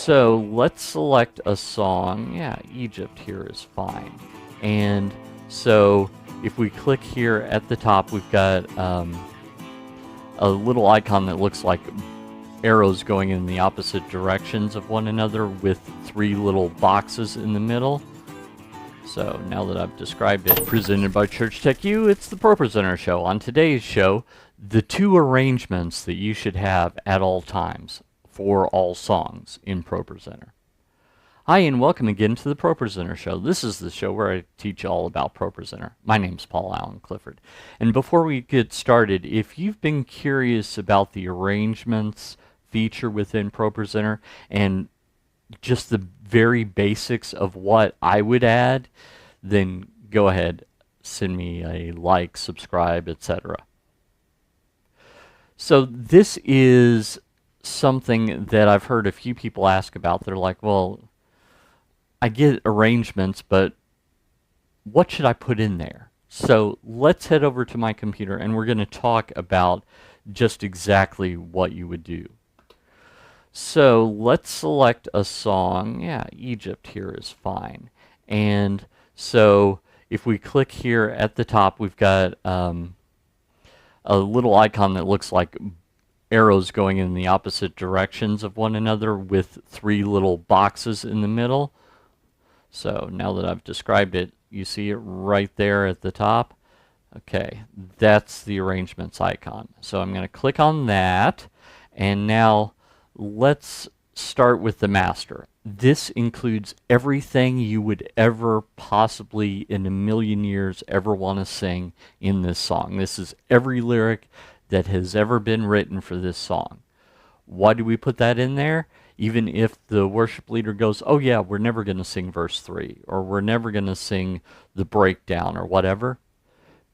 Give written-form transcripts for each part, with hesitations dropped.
So let's select a song. Yeah, Egypt here is fine. And so if we click here at the top, we've got a little icon that looks like arrows going in the opposite directions of one another with three little boxes in the middle. So now that I've described it, presented by Church Tech U, it's the ProPresenter show. On today's show, the two arrangements that you should have at all times for all songs in ProPresenter. Hi and welcome again to the ProPresenter show. This is the show where I teach all about ProPresenter. My name's Paul Allen Clifford. And before we get started, if you've been curious about the arrangements feature within ProPresenter and just the very basics of what I would add, then go ahead, send me a like, subscribe, etc. So this is something that I've heard a few people ask about. They're like, well, I get arrangements, but what should I put in there? So let's head over to my computer and we're going to talk about just exactly what you would do. So let's select a song. Yeah, Egypt here is fine. And so if we click here at the top, we've got a little icon that looks like arrows going in the opposite directions of one another with three little boxes in the middle. So now that I've described it, you see it right there at the top. Okay, that's the arrangements icon. So I'm going to click on that, and now let's start with the master. This includes everything you would ever possibly in a million years ever want to sing in this song. This is every lyric that has ever been written for this song. Why do we put that in there? Even if the worship leader goes, oh yeah, we're never going to sing verse 3, or we're never going to sing the breakdown or whatever,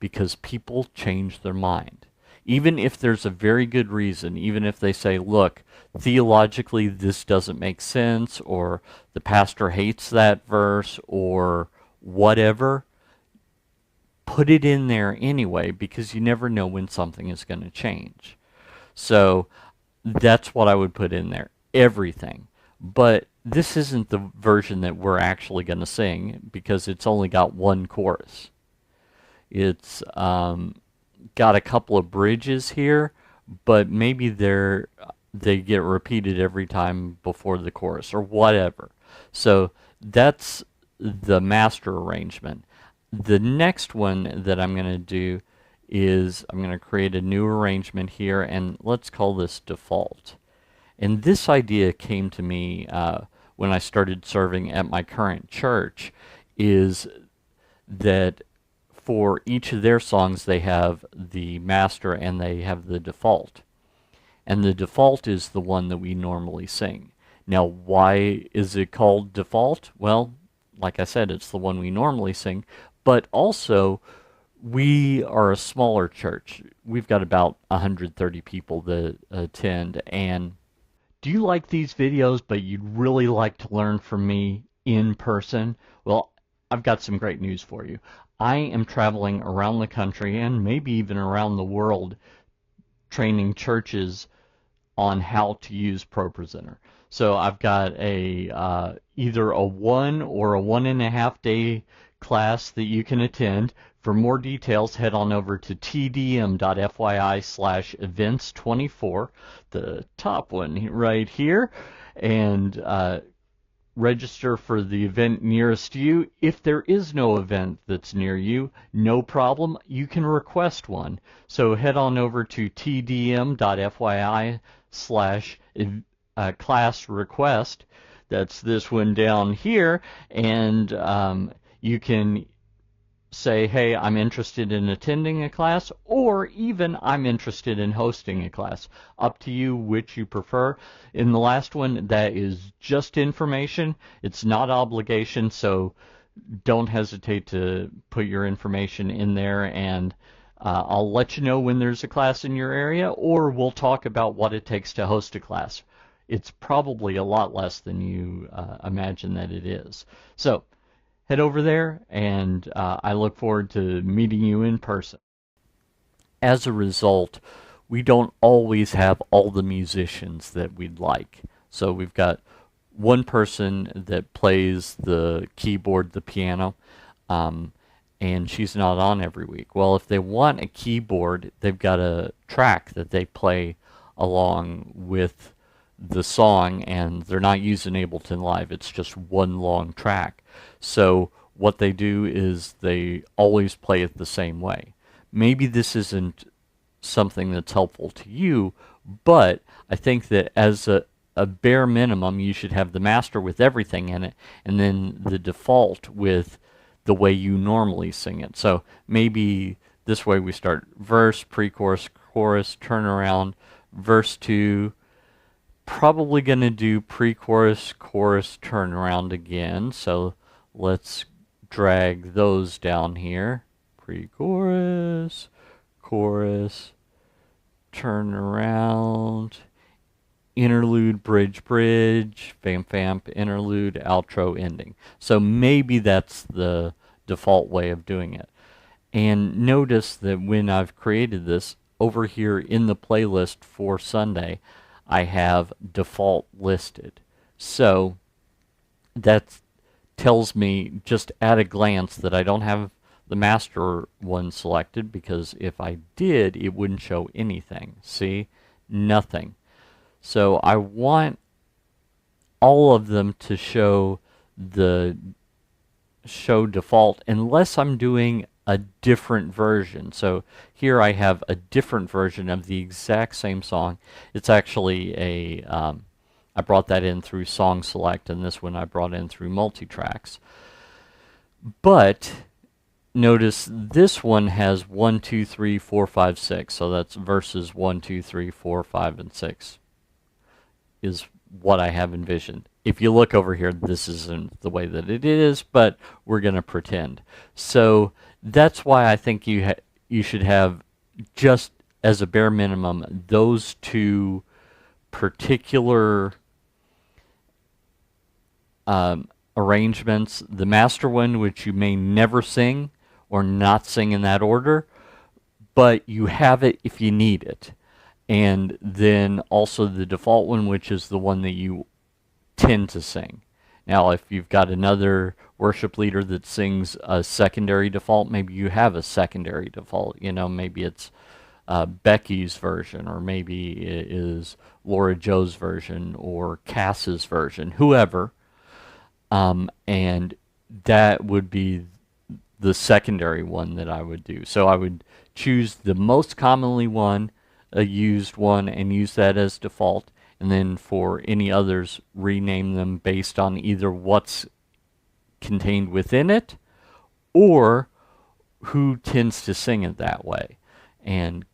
because people change their mind. Even if there's a very good reason, even if they say, look, theologically this doesn't make sense, or the pastor hates that verse, or whatever, put it in there anyway, because you never know when something is going to change. So that's what I would put in there. Everything. But this isn't the version that we're actually going to sing because it's only got one chorus. It's got a couple of bridges here, but maybe they get repeated every time before the chorus or whatever. So that's the master arrangement. The next one that I'm going to do is I'm going to create a new arrangement here, and let's call this default. And this idea came to me when I started serving at my current church, is that for each of their songs they have the master and they have the default. And the default is the one that we normally sing. Now, why is it called default? Well, like I said, it's the one we normally sing, but also we are a smaller church. We've got about 130 people that attend, and do you like these videos, but you'd really like to learn from me in person? Well, I've got some great news for you. I am traveling around the country and maybe even around the world training churches on how to use ProPresenter. So I've got a either a 1 or a 1.5 day class that you can attend. For more details, head on over to TDM.fyi/events24, the top one right here, and register for the event nearest you. If there is no event that's near you, no problem, you can request one. So head on over to TDM.fyi/class request. That's this one down here, and you can say, hey, I'm interested in attending a class, or even I'm interested in hosting a class. Up to you which you prefer. In the last one, that is just information. It's not obligation, so don't hesitate to put your information in there, and I'll let you know when there's a class in your area, or we'll talk about what it takes to host a class. It's probably a lot less than you imagine that it is. So head over there, and I look forward to meeting you in person. As a result, we don't always have all the musicians that we'd like. So we've got one person that plays the keyboard, the piano, um, and she's not on every week. Well, if they want a keyboard, they've got a track that they play along with the song, and they're not using Ableton Live. It's just one long track. So what they do is they always play it the same way. Maybe this isn't something that's helpful to you, but I think that as a bare minimum, you should have the master with everything in it, and then the default with the way you normally sing it. So maybe this way we start verse, pre-chorus, chorus, turnaround, verse 2, probably going to do pre-chorus, chorus, turnaround again. So let's drag those down here. Pre-chorus, chorus, turnaround, interlude, bridge, bridge, vamp, vamp, interlude, outro, ending. So maybe that's the default way of doing it. And notice that when I've created this, over here in the playlist for Sunday, I have default listed. So that tells me just at a glance that I don't have the master one selected, because if I did, it wouldn't show anything. See? Nothing. So I want all of them to show the show default unless I'm doing a different version. So here I have a different version of the exact same song. It's actually I brought that in through Song Select, and this one I brought in through Multitracks. But notice this one has 1, 2, 3, 4, 5, 6. So that's verses 1, 2, 3, 4, 5, and 6 is what I have envisioned. If you look over here, this isn't the way that it is, but we're going to pretend. So that's why I think you should have, just as a bare minimum, those two particular arrangements. The master one, which you may never sing or not sing in that order, but you have it if you need it. And then also the default one, which is the one that you tend to sing. Now, if you've got another worship leader that sings a secondary default, maybe you have a secondary default. You know, maybe it's Becky's version, or maybe it is Laura Joe's version, or Cass's version, whoever. And that would be the secondary one that I would do. So I would choose the most commonly used one and use that as default. And then for any others, rename them based on either what's contained within it or who tends to sing it that way, and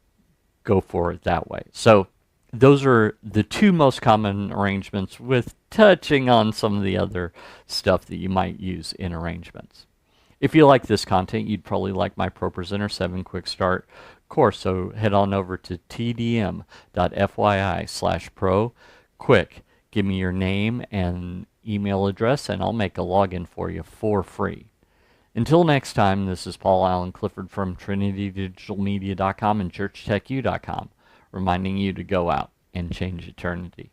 go for it that way. So those are the two most common arrangements, with touching on some of the other stuff that you might use in arrangements. If you like this content, you'd probably like my ProPresenter 7 Quick Start course, so head on over to TDM.fyi/proquick. Give me your name and email address, and I'll make a login for you for free. Until next time, this is Paul Allen Clifford from TrinityDigitalMedia.com and ChurchTechU.com, reminding you to go out and change eternity.